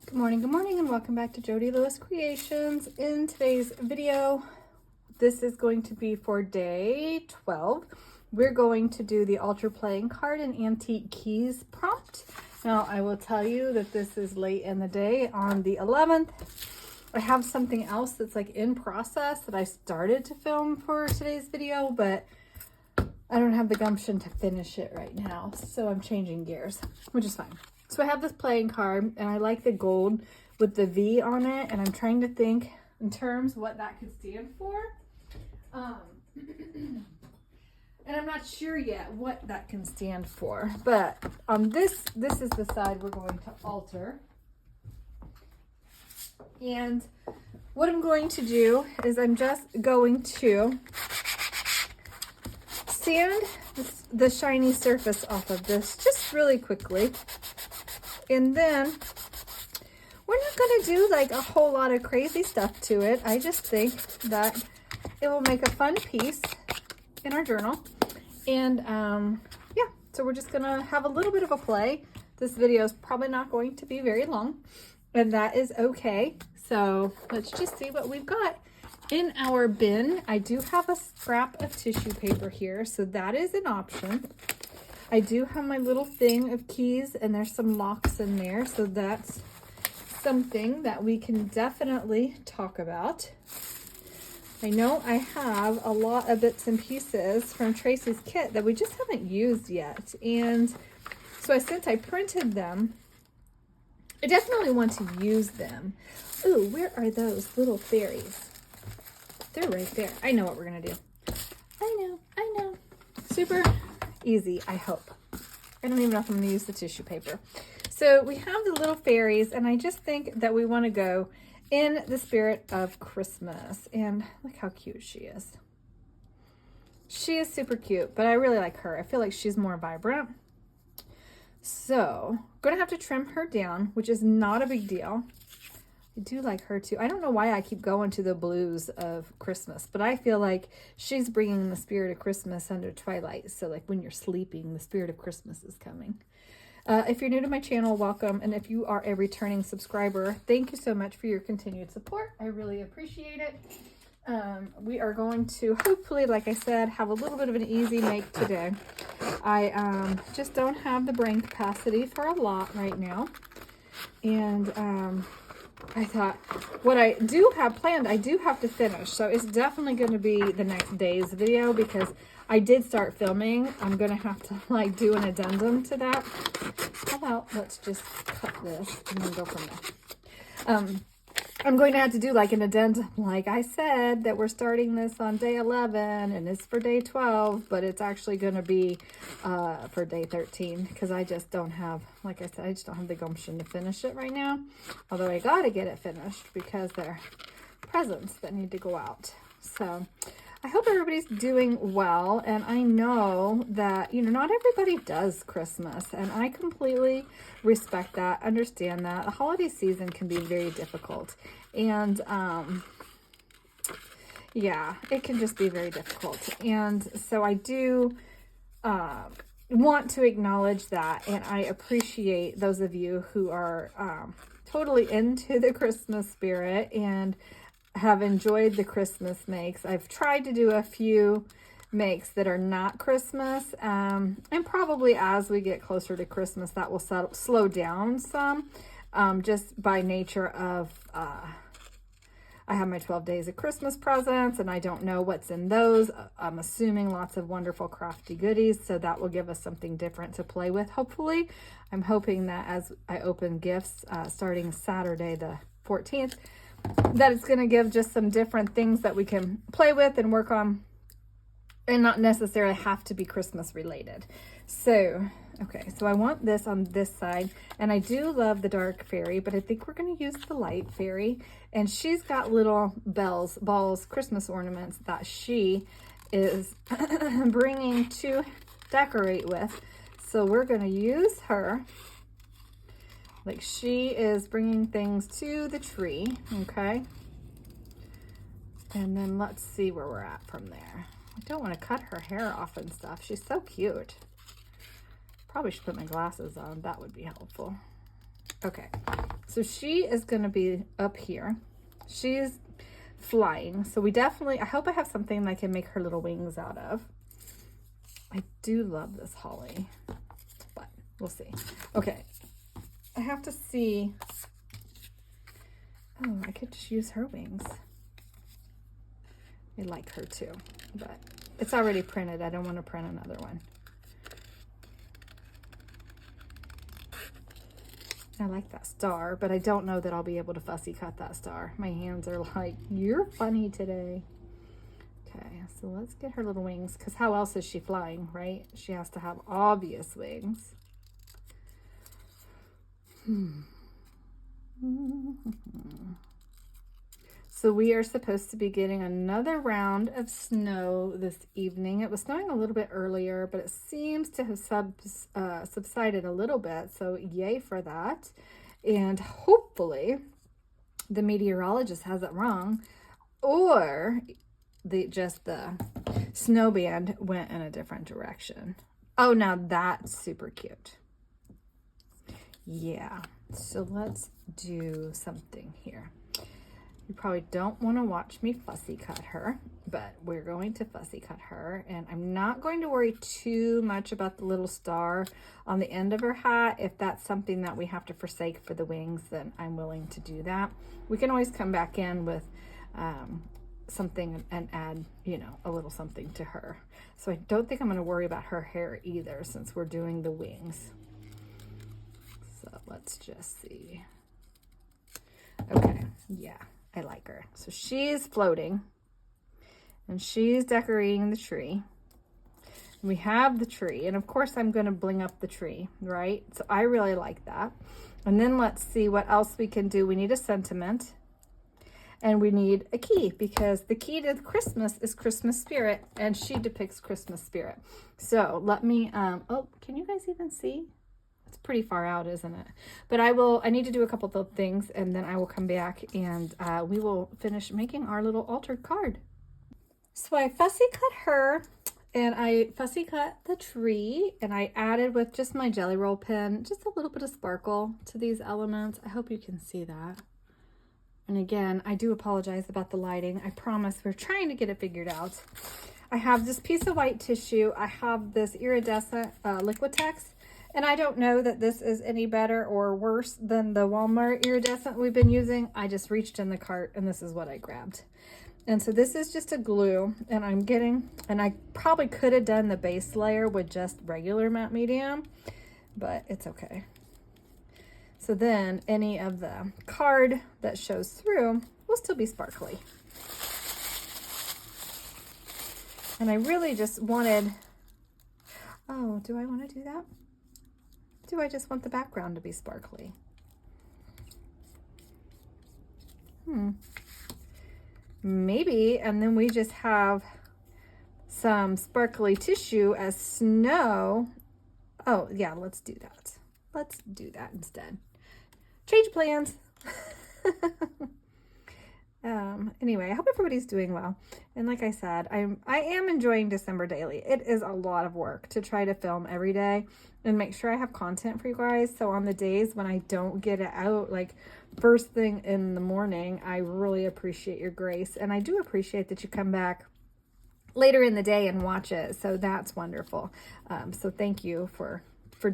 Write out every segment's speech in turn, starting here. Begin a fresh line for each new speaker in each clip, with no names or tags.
Good morning, and welcome back to Jody Lewis Creations. In today's video, this is going to be for day 12. We're going to do the Ultra Playing Card and Antique Keys prompt. Now, I will tell you that this is late in the day on the 11th. I have something else that's like in process that I started to film for today's video, but I don't have the gumption to finish it right now. So I'm changing gears, which is fine. So I have this playing card, and I like the gold with the V on it, and I'm trying to think in terms what that could stand for. And I'm not sure yet what that can stand for, but this is the side we're going to alter. And what I'm going to do is I'm just going to sand the shiny surface off of this just really quickly. And then we're not going to do like a whole lot of crazy stuff to it. I just think that it will make a fun piece in our journal. And yeah, so we're just going to have a little bit of a play. This video is probably not going to be very long, and that is okay. So let's just see what we've got. In our bin, I do have a scrap of tissue paper here, so that is an option. I do have my little thing of keys, and there's some locks in there, so that's something that we can definitely talk about. I know I have a lot of bits and pieces from Tracy's kit that we just haven't used yet, and so since I printed them, I definitely want to use them. Ooh, where are those little fairies? They're right there. I know what we're gonna do. I know. Super easy, I hope. I don't even know if I'm gonna use the tissue paper. So we have the little fairies, and I just think that we wanna go in the spirit of Christmas. And look how cute she is. She is super cute, but I really like her. I feel like she's more vibrant. So I'm gonna have to trim her down, which is not a big deal. I do like her too. I don't know why I keep going to the blues of Christmas, but I feel like she's bringing the spirit of Christmas under twilight. So like when you're sleeping, the spirit of Christmas is coming. If you're new to my channel, welcome. And if you are a returning subscriber, thank you so much for your continued support. I really appreciate it. We are going to hopefully, like I said, have a little bit of an easy make today. I just don't have the brain capacity for a lot right now. And I thought what I do have planned, I do have to finish. So it's definitely going to be the next day's video because I did start filming. I'm going to have to like do an addendum to that. How about let's just cut this and then go from there. I'm going to have to do like an addendum, like I said, that we're starting this on day 11 and it's for day 12, but it's actually going to be for day 13 because I just don't have, like I said, I just don't have the gumption to finish it right now. Although I got to get it finished because they're presents that need to go out. So I hope everybody's doing well, and I know that, you know, not everybody does Christmas, and I completely respect that, understand that. The holiday season can be very difficult, and yeah, it can just be very difficult. And so I do want to acknowledge that, and I appreciate those of you who are totally into the Christmas spirit and have enjoyed the Christmas makes. I've tried to do a few makes that are not Christmas, and probably as we get closer to Christmas that will slow down some, just by nature of I have my 12 days of Christmas presents, and I don't know what's in those. I'm assuming lots of wonderful crafty goodies, so that will give us something different to play with, hopefully. I'm hoping that as I open gifts starting Saturday the 14th, that it's going to give just some different things that we can play with and work on and not necessarily have to be Christmas related. So, okay, so I want this on this side, and I do love the dark fairy, but I think we're going to use the light fairy, and she's got little balls, Christmas ornaments that she is bringing to decorate with. So we're going to use her. Like she is bringing things to the tree, okay? And then let's see where we're at from there. I don't want to cut her hair off and stuff. She's so cute. Probably should put my glasses on. That would be helpful. Okay, So she is going to be up here. She's flying. So we definitely, I hope I have something I can make her little wings out of. I do love this holly, but we'll see. Okay. I have to see. Oh, I could just use her wings. I like her too, but it's already printed. I don't want to print another one. I like that star, but I don't know that I'll be able to fussy cut that star. My hands are like, you're funny today. Okay, so let's get her little wings, because how else is she flying, right? She has to have obvious wings. So we are supposed to be getting another round of snow this evening. It was snowing a little bit earlier, but it seems to have subsided a little bit. So yay for that. And hopefully the meteorologist has it wrong, or just the snow band went in a different direction. Oh, now that's super cute. Yeah, so let's do something here. You probably don't want to watch me fussy cut her, but we're going to fussy cut her. And I'm not going to worry too much about the little star on the end of her hat. If that's something that we have to forsake for the wings, then I'm willing to do that. We can always come back in with something and add, you know, a little something to her. So I don't think I'm going to worry about her hair either, since we're doing the wings. So let's just see. Okay, yeah. I like her. So she's floating and she's decorating the tree. We have the tree, and of course I'm going to bling up the tree, right? So I really like that. And then let's see what else we can do. We need a sentiment and we need a key, because the key to Christmas is Christmas spirit, and she depicts Christmas spirit. So let me, oh, can you guys even see? It's pretty far out, isn't it? But I need to do a couple of things, and then I will come back and we will finish making our little altered card. So I fussy cut her, and I fussy cut the tree, and I added with just my jelly roll pen, just a little bit of sparkle to these elements. I hope you can see that. And again, I do apologize about the lighting. I promise we're trying to get it figured out. I have this piece of white tissue. I have this iridescent Liquitex. And I don't know that this is any better or worse than the Walmart iridescent we've been using. I just reached in the cart and this is what I grabbed. And so this is just a glue, and I probably could have done the base layer with just regular matte medium, but it's okay. So then any of the card that shows through will still be sparkly. And I really just wanted, oh, do I want to do that? Do I just want the background to be sparkly? Maybe, and then we just have some sparkly tissue as snow. Oh, yeah, let's do that. Let's do that instead. Change plans. Anyway, I hope everybody's doing well. And like I said, I am enjoying December Daily. It is a lot of work to try to film every day and make sure I have content for you guys. So on the days when I don't get it out, like first thing in the morning, I really appreciate your grace. And I do appreciate that you come back later in the day and watch it. So that's wonderful. So thank you for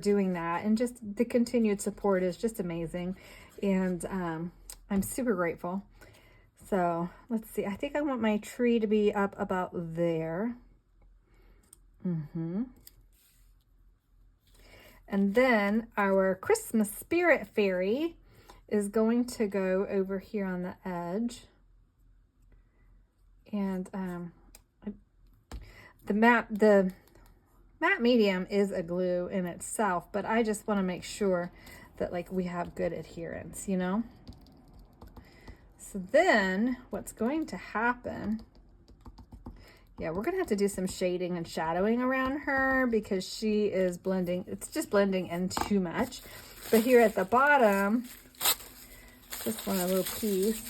doing that. And just the continued support is just amazing. And I'm super grateful. So let's see. I think I want my tree to be up about there. And then our Christmas spirit fairy is going to go over here on the edge. And the matte medium is a glue in itself, but I just want to make sure that like we have good adherence, you know? So then what's going to happen, yeah, we're going to have to do some shading and shadowing around her because she is blending. It's just blending in too much. But here at the bottom, just want a little piece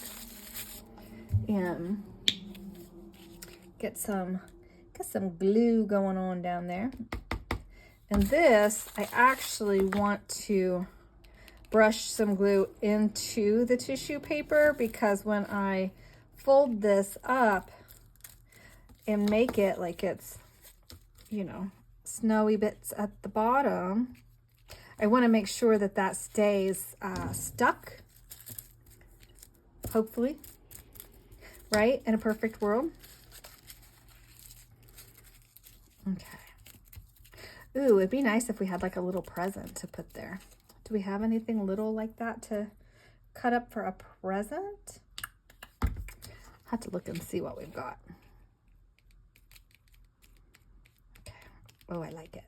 and get some glue going on down there. And this, I actually want to brush some glue into the tissue paper, because when I fold this up and make it like it's, you know, snowy bits at the bottom, I want to make sure that that stays stuck, hopefully, right? In a perfect world. Okay. Ooh, it'd be nice if we had like a little present to put there. Do we have anything little like that to cut up for a present? Have to look and see what we've got. Okay. Oh, I like it.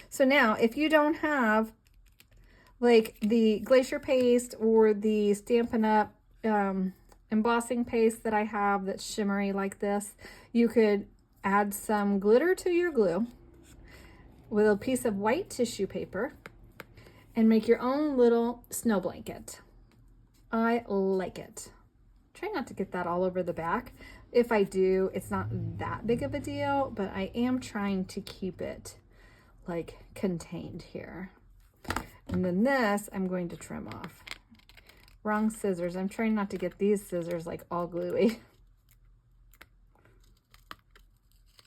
So now, if you don't have like the glacier paste or the Stampin' Up! Embossing paste that I have that's shimmery like this, you could add some glitter to your glue with a piece of white tissue paper and make your own little snow blanket. I like it. Try not to get that all over the back. If I do, it's not that big of a deal, but I am trying to keep it like contained here. And then this, I'm going to trim off. Wrong scissors. I'm trying not to get these scissors like all gluey.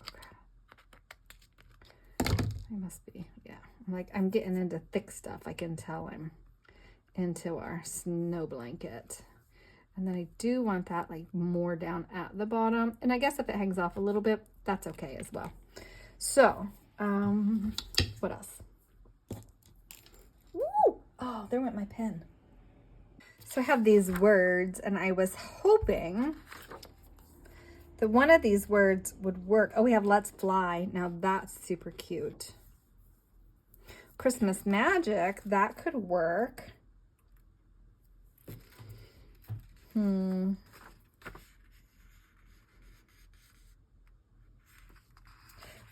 Okay. I must be, yeah. I'm getting into thick stuff. I can tell I'm into our snow blanket. And then I do want that like more down at the bottom. And I guess if it hangs off a little bit, that's okay as well. So, what else? Woo! Oh, there went my pen. So I have these words, and I was hoping that one of these words would work. Oh, we have Let's Fly. Now that's super cute. Christmas Magic, that could work.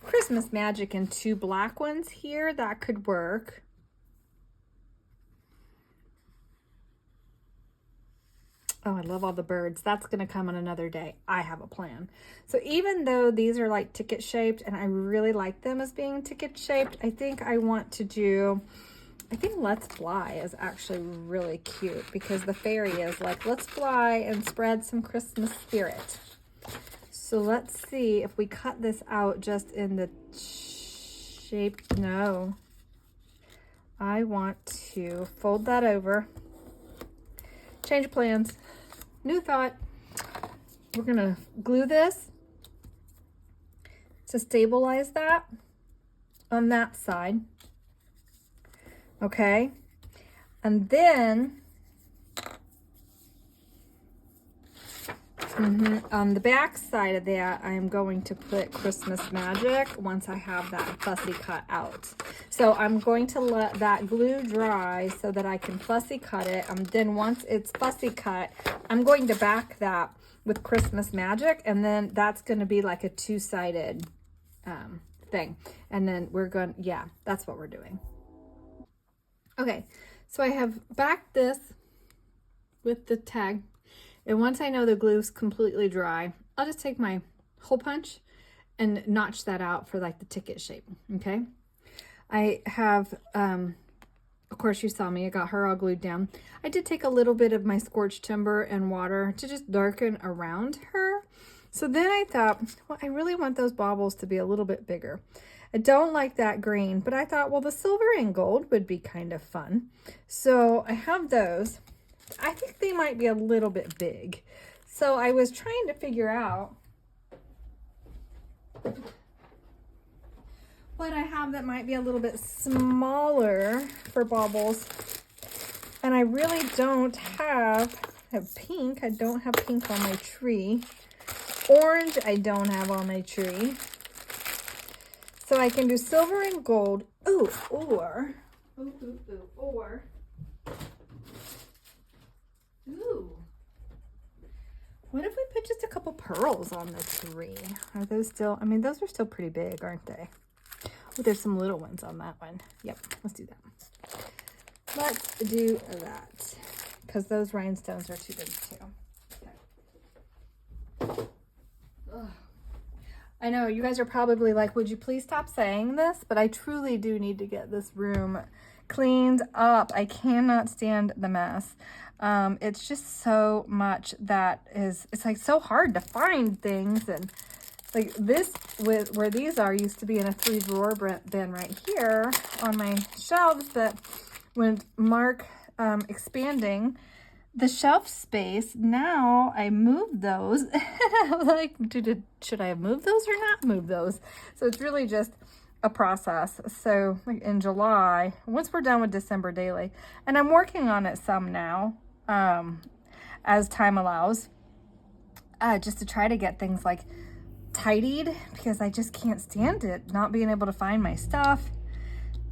Christmas Magic and two black ones here, that could work. Oh, I love all the birds. That's going to come on another day. I have a plan. So even though these are like ticket shaped, and I really like them as being ticket shaped, I think I want to do, I think Let's Fly is actually really cute, because the fairy is like, let's fly and spread some Christmas spirit. So let's see if we cut this out just in the shape. No, I want to fold that over. Change of plans. New thought. We're going to glue this to stabilize that on that side. Okay. And then on the back side of that, I'm going to put Christmas Magic once I have that fussy cut out. So I'm going to let that glue dry so that I can fussy cut it. Then once it's fussy cut, I'm going to back that with Christmas Magic, and then that's going to be like a two-sided thing. And then we're going, yeah, that's what we're doing. Okay, so I have backed this with the tag. And once I know the glue's completely dry, I'll just take my hole punch and notch that out for like the ticket shape, okay? I have, of course you saw me, I got her all glued down. I did take a little bit of my scorched timber and water to just darken around her. So then I thought, well, I really want those baubles to be a little bit bigger. I don't like that green, but I thought, well, the silver and gold would be kind of fun. So I have those. I think they might be a little bit big. So I was trying to figure out what I have that might be a little bit smaller for baubles. And I really don't have, I have pink. I don't have pink on my tree. Orange, I don't have on my tree. So I can do silver and gold. Ooh, or, ooh. What if we put just a couple pearls on the tree? Are those still, I mean, those are still pretty big, aren't they? Oh, there's some little ones on that one. Yep, let's do that. Let's do that. Because those rhinestones are too big too. Okay. Ugh. I know, you guys are probably like, would you please stop saying this? But I truly do need to get this room cleaned up. I cannot stand the mess. It's just so much that it's like so hard to find things. And like this, with where these are, used to be in a 3-drawer bin right here on my shelves, but with Mark expanding the shelf space, now I moved those. I'm like, should I have moved those or not moved those? So it's really just a process. So like in July, once we're done with December daily, and I'm working on it some now, as time allows, just to try to get things like tidied, because I just can't stand it not being able to find my stuff.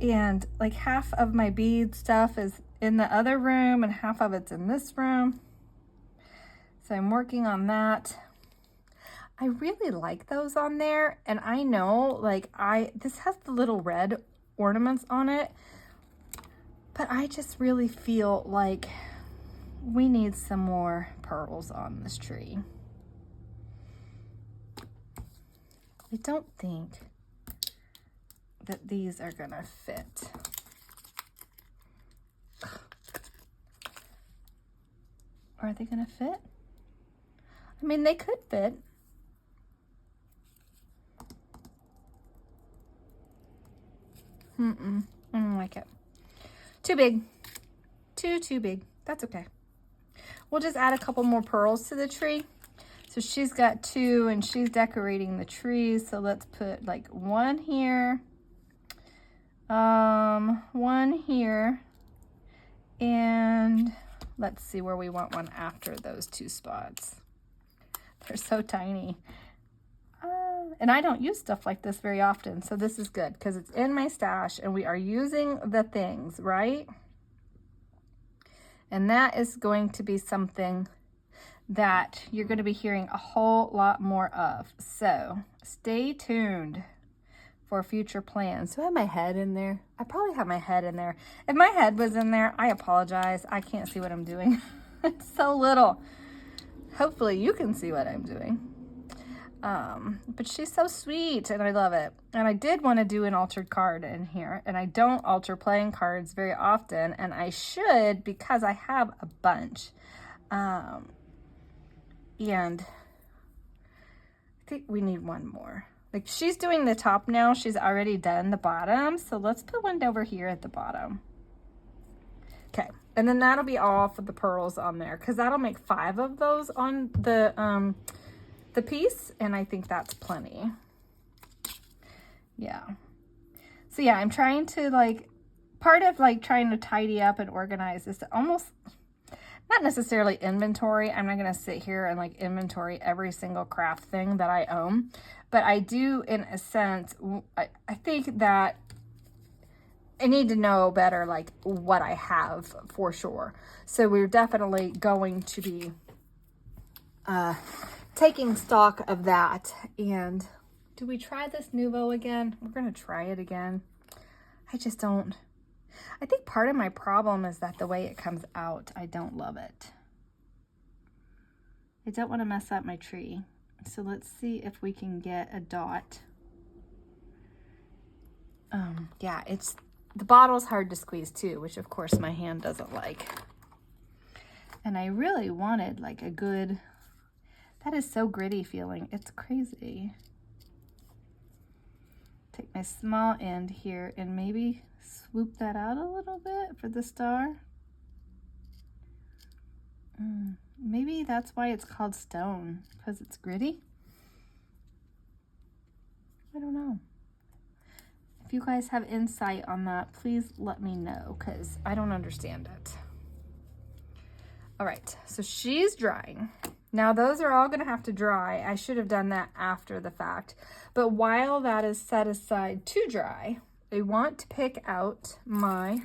And like half of my bead stuff is in the other room and half of it's in this room. So I'm working on that. I really like those on there. And I know like this has the little red ornaments on it, but I just really feel like we need some more pearls on this tree. I don't think that these are gonna fit. Are they gonna fit? I mean, they could fit. I don't like it. Too big. Too big. That's okay. We'll just add a couple more pearls to the tree. So she's got 2 and she's decorating the trees. So let's put like 1 here. 1 here. And let's see where we want one after those 2 spots. They're so tiny. And I don't use stuff like this very often. So this is good because it's in my stash and we are using the things, right? And that is going to be something that you're going to be hearing a whole lot more of. So stay tuned for future plans. Do I have my head in there? I probably have my head in there. If my head was in there, I apologize. I can't see what I'm doing. It's so little. Hopefully you can see what I'm doing. But she's so sweet and I love it. And I did want to do an altered card in here, and I don't alter playing cards very often, and I should because I have a bunch. And I think we need one more. Like she's doing the top now. She's already done the bottom. So let's put one over here at the bottom. Okay. And then that'll be all for the pearls on there, because that'll make 5 of those on the piece. And I think that's plenty. Yeah. So yeah, I'm trying to like, part of like trying to tidy up and organize is to almost, not necessarily inventory. I'm not going to sit here and like inventory every single craft thing that I own, but I do in a sense, I think that I need to know better like what I have for sure. So we're definitely going to be taking stock of that. And do we try this Nuvo again? We're going to try it again. I just don't. I think part of my problem is that the way it comes out, I don't love it. I don't want to mess up my tree. So let's see if we can get a dot. Yeah, the bottle's hard to squeeze too, which of course my hand doesn't like. And I really wanted like a good, that is so gritty feeling. It's crazy. Take my small end here and maybe swoop that out a little bit for the star. Maybe that's why it's called stone, because it's gritty. I don't know. If you guys have insight on that, please let me know, because I don't understand it. All right, so she's drying. Now those are all gonna have to dry. I should have done that after the fact. But while that is set aside to dry, I want to pick out my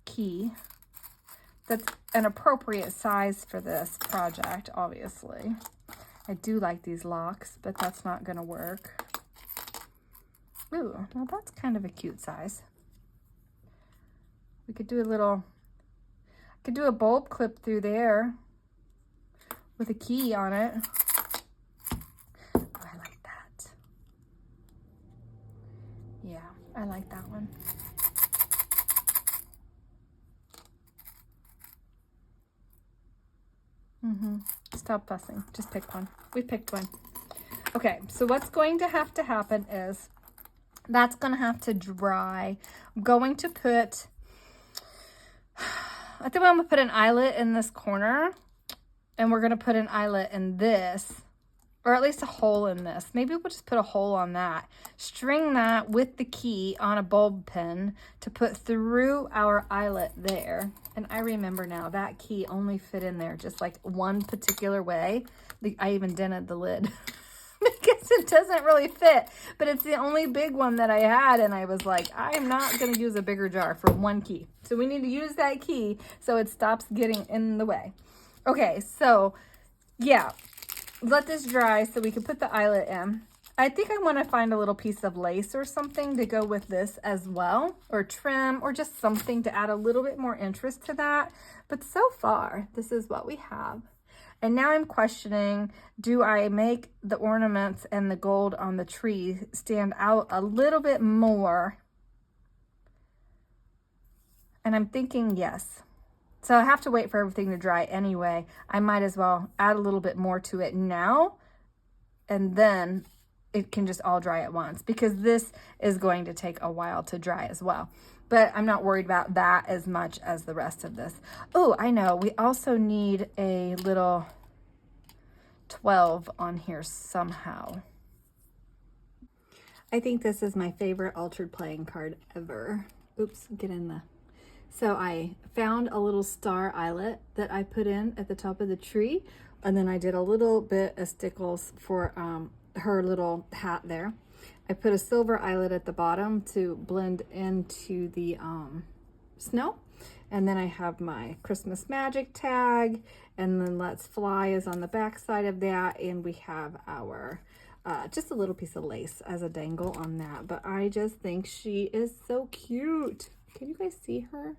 key that's an appropriate size for this project, obviously. I do like these locks, but that's not gonna work. Ooh, now that's kind of a cute size. We could do I could do a bulb clip through there with a key on it. Oh, I like that. Yeah, I like that one. Stop fussing. Just pick one. We picked one. Okay, so what's going to happen is that's going to have to dry. I'm going to put, I think I'm going to put an eyelet in this corner, and we're going to put an eyelet in this, or at least a hole in this. Maybe we'll just put a hole on that. String that with the key on a bulb pin to put through our eyelet there. And I remember now that key only fit in there just like one particular way. I even dented the lid because it doesn't really fit, but it's the only big one that I had. And I was like, I'm not going to use a bigger jar for one key. So we need to use that key so it stops getting in the way. Okay, so yeah, let this dry so we can put the eyelet in. I think I want to find a little piece of lace or something to go with this as well, or trim, or just something to add a little bit more interest to that. But so far, this is what we have. And now I'm questioning, do I make the ornaments and the gold on the tree stand out a little bit more? And I'm thinking yes. So I have to wait for everything to dry anyway. I might as well add a little bit more to it now, and then it can just all dry at once, because this is going to take a while to dry as well. But I'm not worried about that as much as the rest of this. Oh, I know. We also need a little 12 on here somehow. I think this is my favorite altered playing card ever. Oops, get in the... So I found a little star eyelet that I put in at the top of the tree. And then I did a little bit of stickles for her little hat there. I put a silver eyelet at the bottom to blend into the snow. And then I have my Christmas magic tag. And then Let's Fly is on the back side of that. And we have our just a little piece of lace as a dangle on that. But I just think she is so cute. Can you guys see her?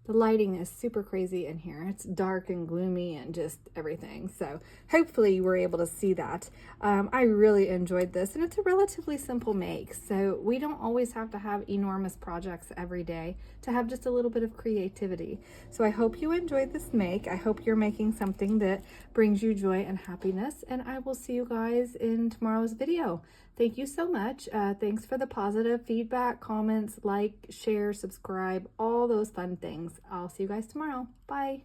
The lighting is super crazy in here. It's dark and gloomy and just everything. So hopefully you were able to see that. I really enjoyed this, and it's a relatively simple make. So we don't always have to have enormous projects every day to have just a little bit of creativity. So I hope you enjoyed this make. I hope you're making something that brings you joy and happiness, and I will see you guys in tomorrow's video. Thank you so much. Thanks for the positive feedback, comments, like, share, subscribe, all those fun things. I'll see you guys tomorrow. Bye.